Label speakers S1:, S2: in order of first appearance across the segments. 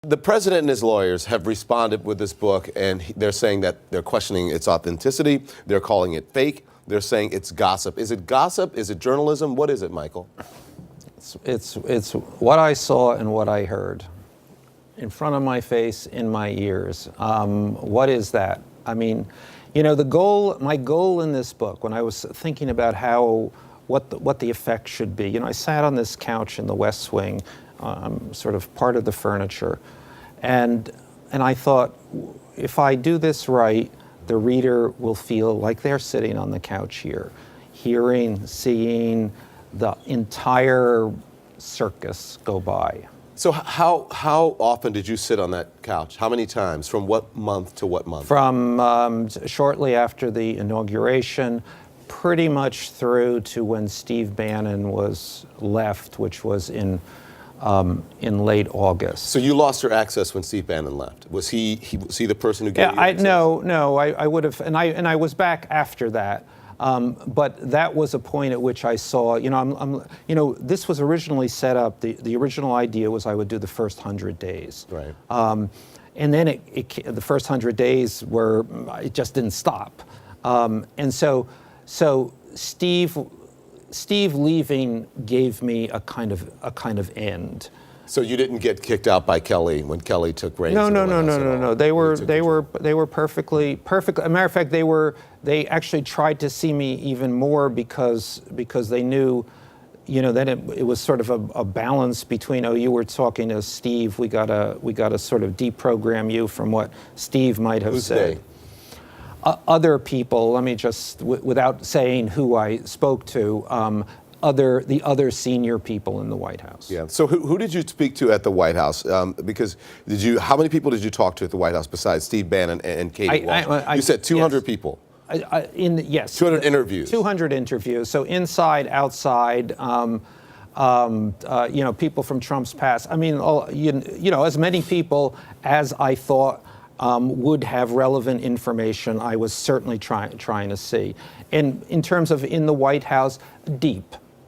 S1: The president and his lawyers have responded with this book, and they're saying that they're questioning its authenticity. They're calling it fake. They're saying it's gossip. Is it gossip? Is it journalism? What is it, Michael?
S2: It's what I saw and what I heard in front of my face, in my ears. What is that? I mean, you know, my goal in this book, when I was thinking about what the effect should be, you know, I sat on this couch in the West Wing, sort of part of the furniture, and I thought, if I do this right, the reader will feel like they're sitting on the couch here, hearing, seeing the entire circus go by.
S1: So how often did you sit on that couch? How many times? From what month to what month?
S2: From shortly after the inauguration, pretty much through to when Steve Bannon was left, which was in late August.
S1: So you lost your access when Steve Bannon left. Was he the person who gave you access?
S2: No, I would have, and I was back after that. But that was a point at which I saw, this was originally set up. The original idea was I would do the first 100 days.
S1: Right.
S2: And then the first 100 days it just didn't stop. And so Steve leaving gave me a kind of end.
S1: So you didn't get kicked out by Kelly when Kelly took reins?
S2: No. They were perfectly. As a matter of fact, they actually tried to see me even more because they knew, that it was sort of a balance between, you were talking to Steve, we gotta sort of deprogram you from what Steve might have said.
S1: They?
S2: Other people, let me just, without saying who I spoke to, the other senior people in the White House.
S1: Yeah. So who did you speak to at the White House? Because how many people did you talk to at the White House besides Steve Bannon and Katie Walsh? You said 200
S2: yes.
S1: people.
S2: Yes.
S1: 200 interviews.
S2: 200 interviews. So inside, outside, people from Trump's past. I mean, as many people as I thought would have relevant information, I was certainly trying to see. And in terms of in the White House,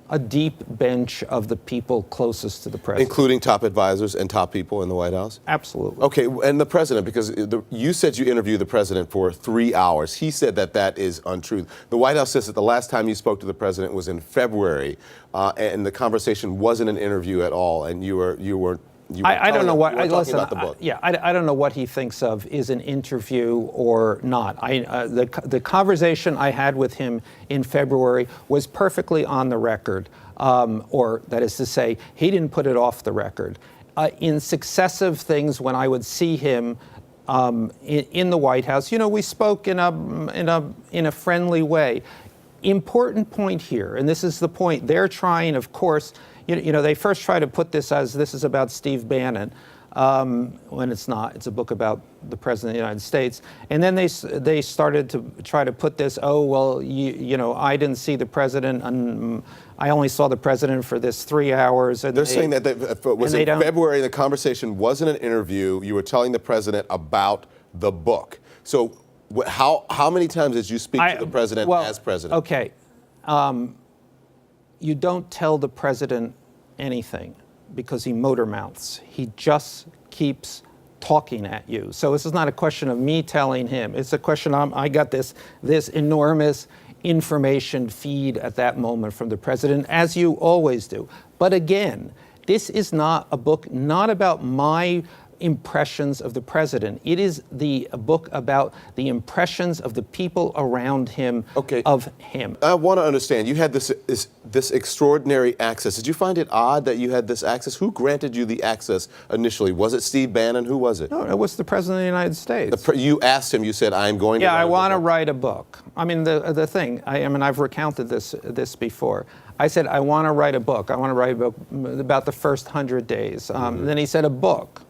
S2: a deep bench of the people closest to the president.
S1: Including top advisors and top people in the White House?
S2: Absolutely.
S1: Okay, and the president, because you said you interviewed the president for 3 hours. He said that is untrue. The White House says that the last time you spoke to the president was in February, and the conversation wasn't an interview at all, and you were
S2: I don't know what.
S1: Listen, about the book.
S2: I don't know what he thinks of is an interview or not. The conversation I had with him in February was perfectly on the record, or that is to say, he didn't put it off the record. In successive things, when I would see him in the White House, we spoke in a friendly way. Important point here, and this is the point. They're trying, of course. They first try to put this as this is about Steve Bannon, when it's not. It's a book about the President of the United States. And then they started to try to put this, I didn't see the President, and I only saw the President for this 3 hours. And
S1: they're saying that it was in February, the conversation wasn't an interview. You were telling the President about the book. So how many times did you speak to the President as President?
S2: Okay. You don't tell the president anything because he motor mouths. He just keeps talking at you. So this is not a question of me telling him. It's a question I got this enormous information feed at that moment from the president, as you always do. But again, this is not a book, not about my impressions of the president. It is a book about the impressions of the people around him, of him.
S1: I want to understand, you had this extraordinary access. Did you find it odd that you had this access? Who granted you the access initially? Was it Steve Bannon? Who was it?
S2: No, it was the President of the United States.
S1: You asked him, you said, I'm going to write a book.
S2: Yeah, I want to write a book. I mean, the thing, I've recounted this before. I said, I want to write a book. I want to write a book about the first 100 days. Then he said, a book.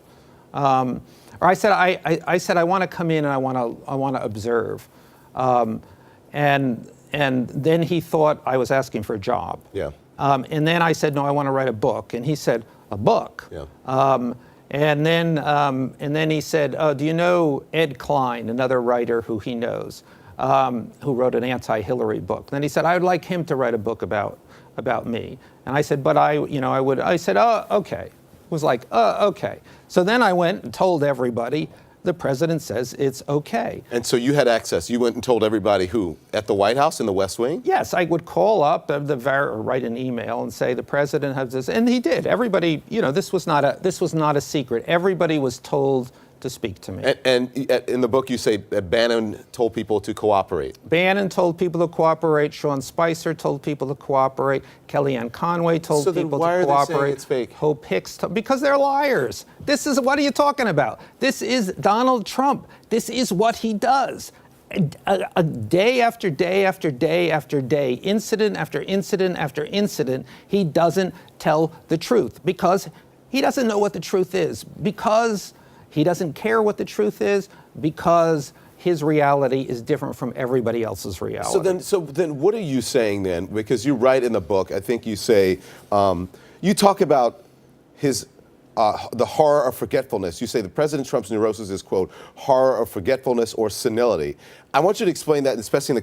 S2: Or I said I want to come in and I want to observe, and then he thought I was asking for a job.
S1: Yeah.
S2: And then I said no, I want to write a book, and he said a book.
S1: Yeah.
S2: And then he said, do you know Ed Klein, another writer who he knows, who wrote an anti-Hillary book? Then he said I would like him to write a book about me, and I said but I said oh okay. was like, okay. So then I went and told everybody, the president says it's okay.
S1: And so you had access. You went and told everybody who? At the White House in the West Wing?
S2: Yes, I would call up or write an email and say the president has this, and he did. Everybody, this was not a secret. Everybody was told to speak to me.
S1: And in the book, you say that Bannon told people to cooperate.
S2: Bannon told people to cooperate. Sean Spicer told people to cooperate. Kellyanne Conway told people to cooperate.
S1: So then why are they saying it's fake?
S2: Hope Hicks, because they're liars. What are you talking about? This is Donald Trump. This is what he does. A day after day after day after day, incident after incident after incident, he doesn't tell the truth because he doesn't know what the truth is, because he doesn't care what the truth is, because his reality is different from everybody else's reality.
S1: So then what are you saying then? Because you write in the book, I think you say, you talk about the horror of forgetfulness. You say the President Trump's neurosis is, quote, horror of forgetfulness or senility. I want you to explain that, especially in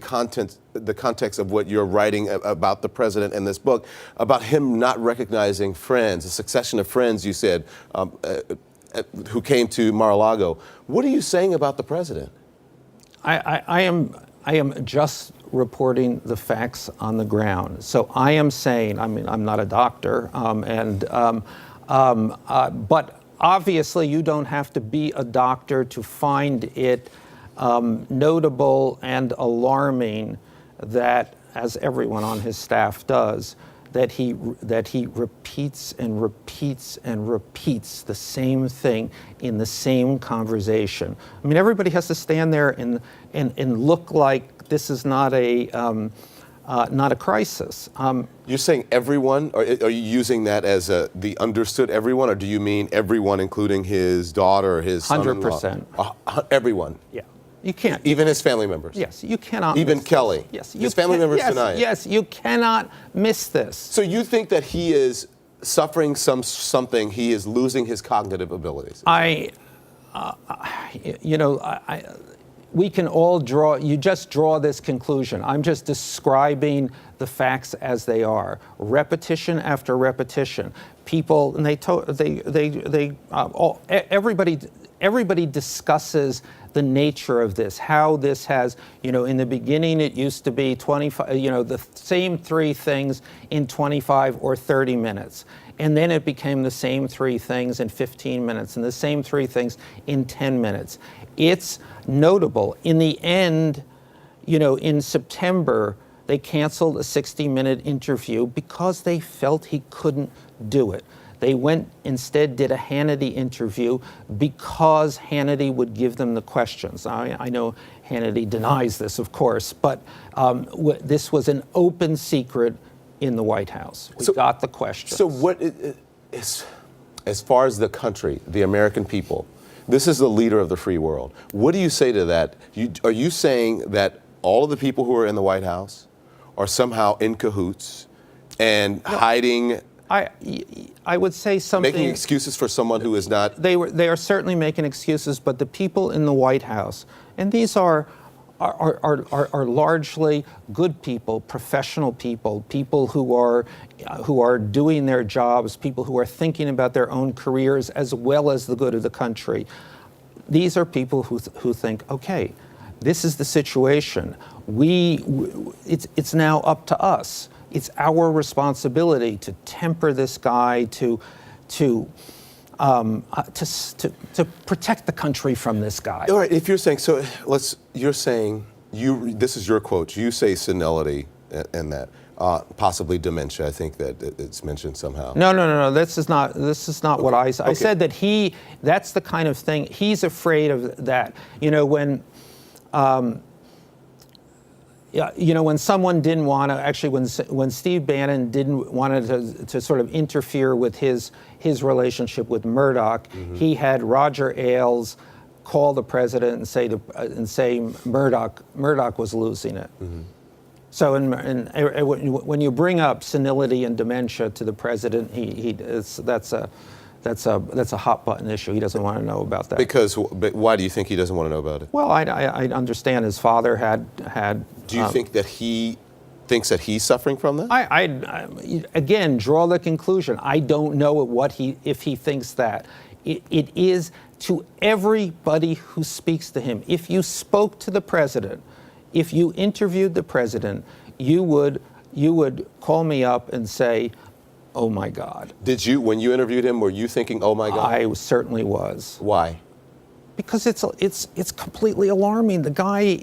S1: the context of what you're writing about the president in this book, about him not recognizing friends, a succession of friends, you said, who came to Mar-a-Lago. What are you saying about the president?
S2: I am just reporting the facts on the ground. So I am saying, I'm not a doctor, but obviously you don't have to be a doctor to find it notable and alarming that, as everyone on his staff does, that he repeats and repeats and repeats the same thing in the same conversation. I mean, everybody has to stand there and look like this is not a crisis.
S1: You're saying everyone, or are you using that as the understood everyone, or do you mean everyone, including his daughter, his son-in-law?
S2: 100%.
S1: Everyone.
S2: Yeah. You can't.
S1: Even his family members.
S2: Yes, you cannot.
S1: Even Kelly.
S2: This. Yes,
S1: his family members tonight.
S2: Yes, you cannot miss this.
S1: So you think that he is suffering something? He is losing his cognitive abilities.
S2: We can all draw. You just draw this conclusion. I'm just describing the facts as they are, repetition after repetition. People, and everybody discusses the nature of this, how this has, in the beginning it used to be 25, the same three things in 25 or 30 minutes. And then it became the same three things in 15 minutes and the same three things in 10 minutes. It's notable. In the end, in September, they canceled a 60-minute interview because they felt he couldn't do it. They instead did a Hannity interview because Hannity would give them the questions. I know Hannity denies this, of course, but this was an open secret in the White House. We got the questions.
S1: So what is, as far as the country, the American people, this is the leader of the free world. What do you say to that? Are you saying that all of the people who are in the White House are somehow in cahoots and hiding?
S2: I would say something.
S1: Making excuses for someone who is not.
S2: They are certainly making excuses, but the people in the White House, and these are largely good people, professional people, people who are doing their jobs, people who are thinking about their own careers as well as the good of the country. These are people who think, okay, this is the situation. It's now up to us. It's our responsibility to temper this guy, to protect the country from this guy.
S1: All right, if you're saying, this is your quote, you say senility in that, possibly dementia. I think that it's mentioned somehow.
S2: No. This is not what I said. I said that that's the kind of thing, he's afraid of that. When someone didn't want to, actually when Steve Bannon wanted to sort of interfere with his relationship with Murdoch, he had Roger Ailes call the president and say Murdoch was losing it. So when you bring up senility and dementia to the president, that's a hot button issue. He doesn't want to know about that.
S1: But why do you think he doesn't want to know about it?
S2: Well, I understand his father had.
S1: Do you think that he thinks that he's suffering from that?
S2: Again, draw the conclusion. I don't know if he thinks that. It is to everybody who speaks to him. If you spoke to the president, if you interviewed the president, you would call me up and say, "Oh my God."
S1: Did you, when you interviewed him, were you thinking, "Oh my God"?
S2: I certainly was.
S1: Why?
S2: Because it's completely alarming. The guy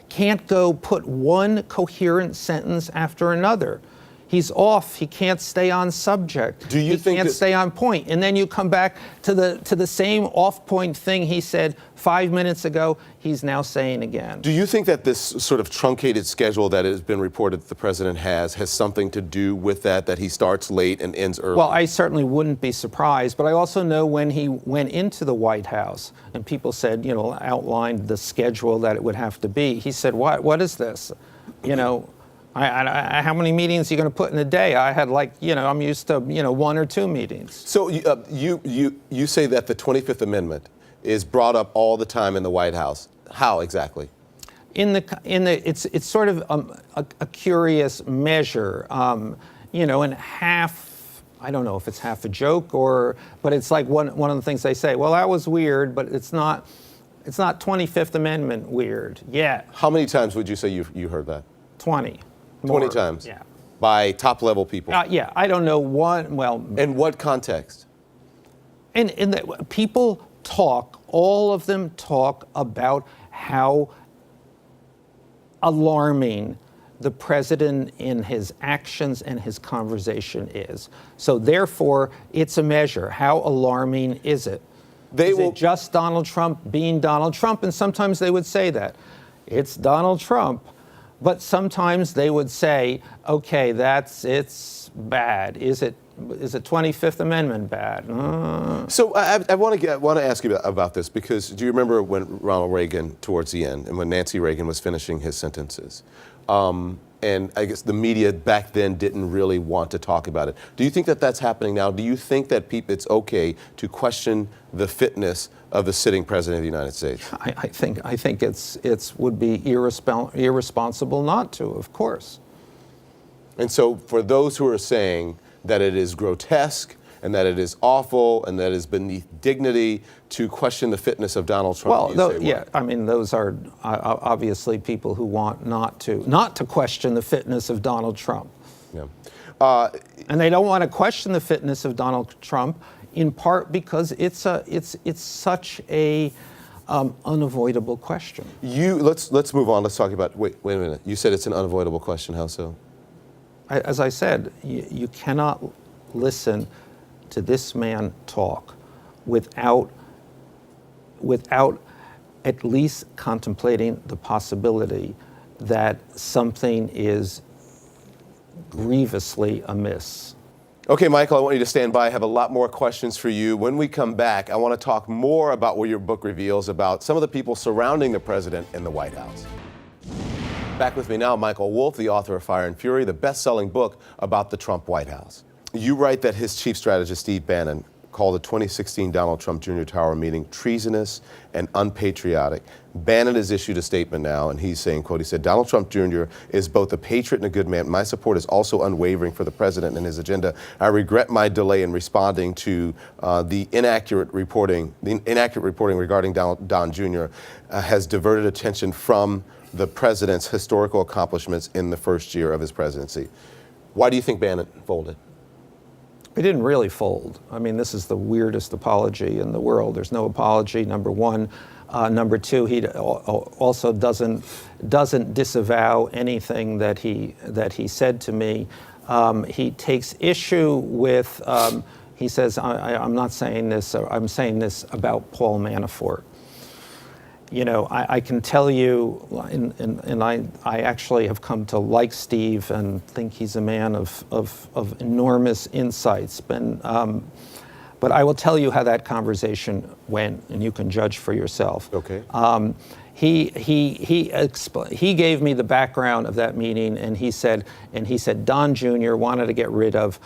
S2: can't go put one coherent sentence after another. He's off. He can't stay on subject.
S1: Do you think
S2: he can't stay on point? And then you come back to the same off-point thing he said 5 minutes ago. He's now saying again.
S1: Do you think that this sort of truncated schedule that has been reported that the president has something to do with that he starts late and ends early?
S2: Well, I certainly wouldn't be surprised, but I also know when he went into the White House and people said, outlined the schedule that it would have to be, he said, what is this? How many meetings are you going to put in a day? I had I'm used to, 1 or 2 meetings.
S1: So you say that the 25th Amendment is brought up all the time in the White House. How exactly? It's sort of a curious measure, and half. I don't know if it's half a joke but it's like one of the things they say. Well, that was weird, but it's not 25th Amendment weird yet. How many times would you say you heard that?
S2: 20.
S1: 20 times?
S2: Yeah.
S1: By top level people?
S2: Yeah, I don't know
S1: In what context?
S2: And people talk, all of them talk about how alarming the president in his actions and his conversation is. So therefore, it's a measure. How alarming is it? Is it just Donald Trump being Donald Trump? And sometimes they would say that. It's Donald Trump. But sometimes they would say, okay, it's bad. Is it 25th Amendment bad?
S1: So I want to ask you about this, because do you remember when Ronald Reagan, towards the end, and when Nancy Reagan was finishing his sentences? And I guess the media back then didn't really want to talk about it. Do you think that that's happening now? Do you think that it's okay to question the fitness of the sitting president of the United States?
S2: I think it would be irresponsible not to, of course.
S1: And so for those who are saying that it is grotesque and that it is awful and that it is beneath dignity to question the fitness of Donald Trump.
S2: Those are obviously people who want not to question the fitness of Donald Trump.
S1: Yeah.
S2: And they don't want to question the fitness of Donald Trump, in part because it's such a unavoidable question.
S1: Let's move on. Let's talk about. Wait a minute. You said it's an unavoidable question. How so?
S2: As I said, you cannot listen to this man talk without at least contemplating the possibility that something is grievously amiss.
S1: Okay, Michael, I want you to stand by. I have a lot more questions for you. When we come back, I want to talk more about what your book reveals about some of the people surrounding the president in the White House. Back with me now, Michael Wolff, the author of Fire and Fury, the best-selling book about the Trump White House. You write that his chief strategist, Steve Bannon, called the 2016 Donald Trump Jr. Tower meeting treasonous and unpatriotic. Bannon has issued a statement now, and he's saying, quote, he said, Donald Trump Jr. is both a patriot and a good man. My support is also unwavering for the president and his agenda. I regret my delay in responding to the inaccurate reporting regarding Don Jr. Has diverted attention from the president's historical accomplishments in the first year of his presidency. Why do you think Bannon folded?
S2: He didn't really fold. I mean, this is the weirdest apology in the world. There's no apology, number one. Number two, he also doesn't disavow anything that he said to me. He takes issue with, he says, I'm not saying this, I'm saying this about Paul Manafort. You know, I can tell you, and I actually have come to like Steve and think he's a man of enormous insights. But I will tell you how that conversation went, and you can judge for yourself.
S1: Okay.
S2: He gave me the background of that meeting, and he said Don Jr. wanted to get rid of.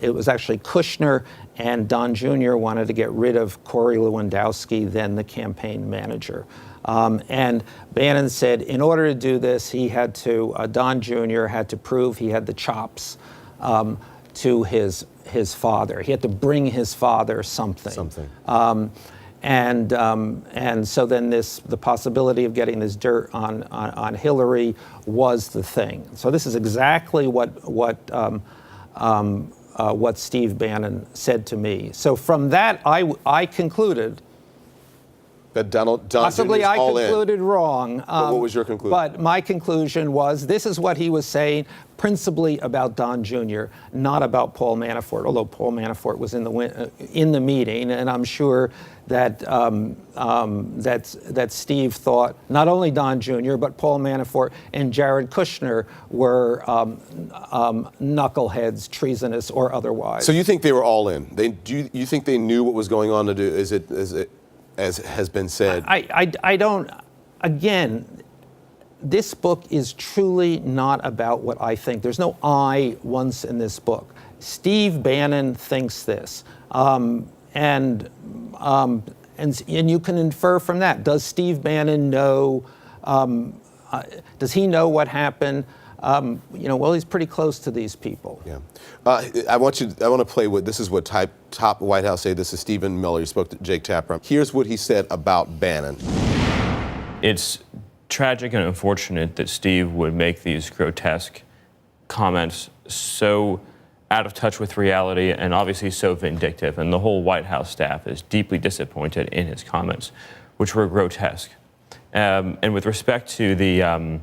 S2: It was actually Kushner and Don Jr. wanted to get rid of Corey Lewandowski, then the campaign manager. And Bannon said in order to do this, he had to, Don Jr. had to prove he had the chops to his father. He had to bring his father something. And so then the possibility of getting this dirt on Hillary was the thing. So this is exactly what Steve Bannon said to me. So from that, I concluded
S1: that Don
S2: possibly
S1: Jr. 's
S2: I
S1: all in.
S2: concluded wrong.
S1: But what was your conclusion?
S2: But my conclusion was this is what he was saying principally about Don Jr., not about Paul Manafort, although Paul Manafort was in the meeting, and I'm sure that that Steve thought not only Don Jr., but Paul Manafort and Jared Kushner were knuckleheads, treasonous or otherwise.
S1: So you think they were all in? You think they knew what was going on to do? Is it as has been said?
S2: I don't. Again, this book is truly not about what I think. There's no I once in this book. Steve Bannon thinks this, and you can infer from that. Does Steve Bannon know? Does he know what happened? Well, he's pretty close to these people.
S1: Yeah. I want to play what this is what top White House aide. This is Stephen Miller. He spoke to Jake Tapper. Here's what he said about Bannon.
S3: It's tragic and unfortunate that Steve would make these grotesque comments so out of touch with reality and obviously so vindictive. And the whole White House staff is deeply disappointed in his comments, which were grotesque. And with respect to the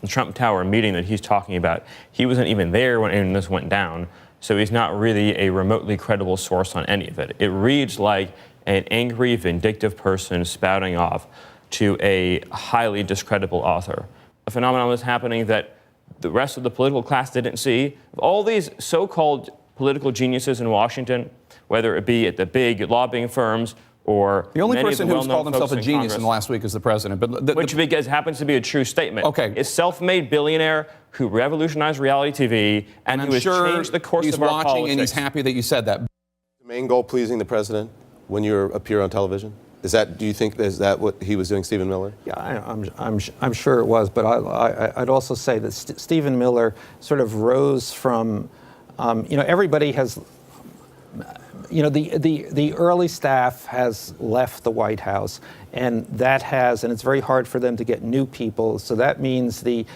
S3: Trump Tower meeting that he's talking about, he wasn't even there when any of this went down, so he's not really a remotely credible source on any of it. It reads like an angry, vindictive person spouting off to a highly discreditable author. A phenomenon was happening that the rest of the political class didn't see. All these so-called political geniuses in Washington, whether it be at the big lobbying firms or
S4: the only
S3: many
S4: person
S3: of the
S4: who's called himself a genius in the last week is the president. But
S3: which because happens to be a true statement.
S4: Okay.
S3: A self-made billionaire who revolutionized reality TV and who has changed the course of our politics.
S4: He's watching and he's happy that you said that.
S1: The main goal, pleasing the president when you appear on television? Do you think is that what he was doing, Stephen Miller?
S2: Yeah, I'm sure it was, but I'd also say that Stephen Miller sort of rose from, everybody has, the early staff has left the White House, and it's very hard for them to get new people. So that means the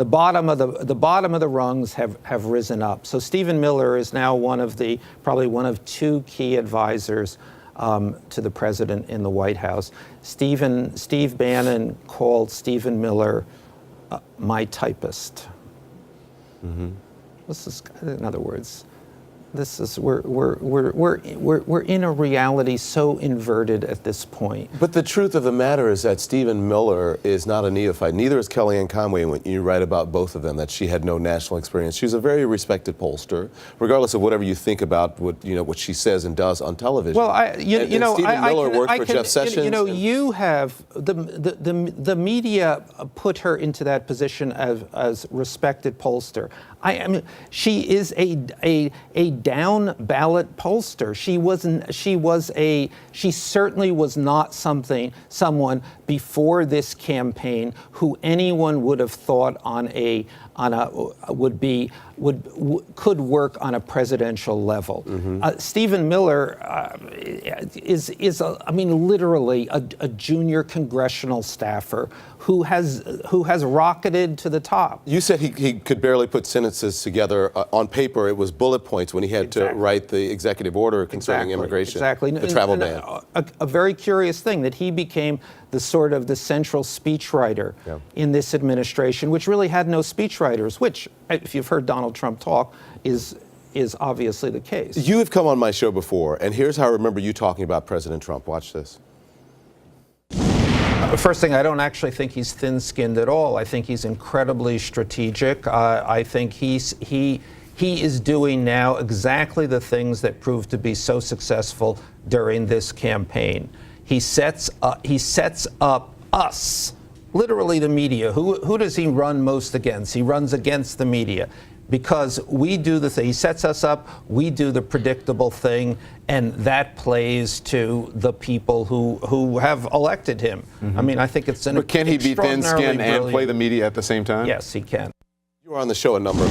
S2: bottom of the rungs have risen up. So Stephen Miller is now probably one of two key advisors to the president in the White House. Steve Bannon called Stephen Miller my typist. Mm-hmm. This is, in other words, we're in a reality so inverted at this point.
S1: But the truth of the matter is that Stephen Miller is not a neophyte. Neither is Kellyanne Conway. When you write about both of them, that she had no national experience. She's a very respected pollster, regardless of whatever you think about what she says and does on television.
S2: Well, Stephen
S1: Miller worked for Jeff Sessions.
S2: You have the media put her into that position as respected pollster. I mean, she is a down ballot pollster. She certainly was not someone before this campaign who anyone would have thought could work on a presidential level. Mm-hmm. Stephen Miller is literally a junior congressional staffer who has rocketed to the top.
S1: You said he could barely put sentences together on paper. It was bullet points when he had to write the executive order concerning immigration, the travel ban.
S2: A very curious thing that he became the central speechwriter in this administration, which really had no speechwriters, which, if you've heard Donald Trump talk, is obviously the case.
S1: You have come on my show before, and here's how I remember you talking about President Trump. Watch this.
S2: First thing, I don't actually think he's thin-skinned at all. I think he's incredibly strategic. I think he he is doing now exactly the things that proved to be so successful during this campaign. He sets up us, literally the media. Who does he run most against? He runs against the media. Because we do the thing, he sets us up, we do the predictable thing, and that plays to the people who have elected him. I mean, I think it's an
S1: But can he be thin-skinned and play the media at the same time?
S2: Yes, he can.
S1: You were on the show a number of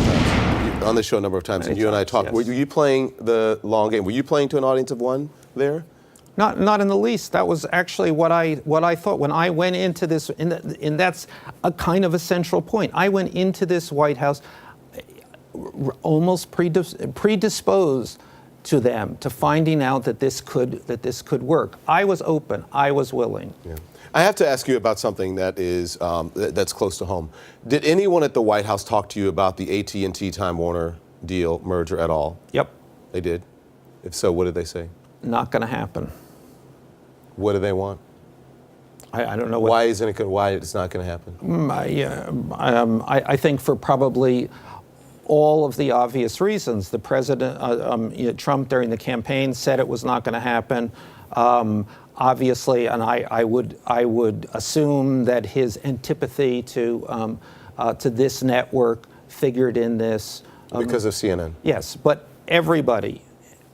S1: times. And you and I talked.
S2: Yes.
S1: Were you playing the long game? Were you playing to an audience of one there?
S2: Not in the least. That was actually what I thought when I went into this, and that's a kind of a central point. I went into this White House almost predisposed to them to finding out that this could work. I was open. I was willing.
S1: Yeah. I have to ask you about something that is that's close to home. Did anyone at the White House talk to you about the AT&T Time Warner deal merger at all?
S2: Yep.
S1: They did. If so, what did they say?
S2: Not going to happen.
S1: What do they want?
S2: I don't know.
S1: Why isn't it good? Why it's not going to happen?
S2: I think for probably all of the obvious reasons. The president, Trump, during the campaign said it was not going to happen. Obviously, and I would assume that his antipathy to this network figured in this.
S1: Because of CNN.
S2: Yes, but everybody,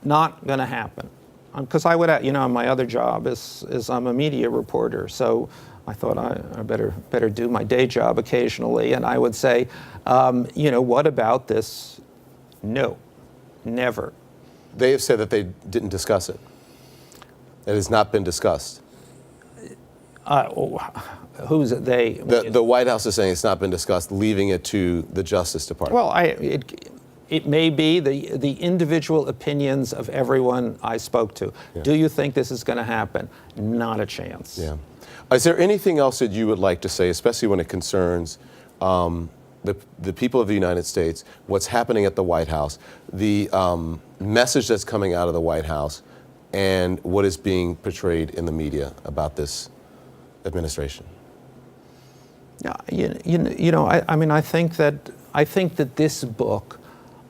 S2: not going to happen. Because I would, my other job is I'm a media reporter, so I thought I better do my day job occasionally, and I would say, what about this? No, never.
S1: They have said that they didn't discuss it. It has not been discussed.
S2: Who's it? They?
S1: The White House is saying it's not been discussed, leaving it to the Justice Department.
S2: Well, it may be the individual opinions of everyone I spoke to. Yeah. Do you think this is going to happen? Not a chance.
S1: Yeah. Is there anything else that you would like to say, especially when it concerns the people of the United States, what's happening at the White House, the message that's coming out of the White House, and what is being portrayed in the media about this administration?
S2: Yeah, I think that this book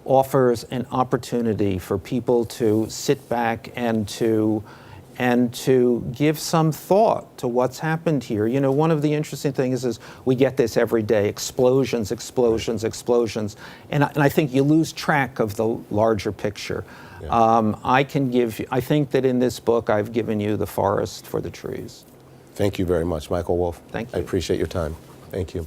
S2: offers an opportunity for people to sit back and to give some thought to what's happened here. One of the interesting things is we get this every day, explosions, and I think you lose track of the larger picture. Yeah. I think that in this book I've given you the forest for the trees.
S1: Thank you very much, Michael Wolff.
S2: Thank you.
S1: I appreciate your time. Thank you.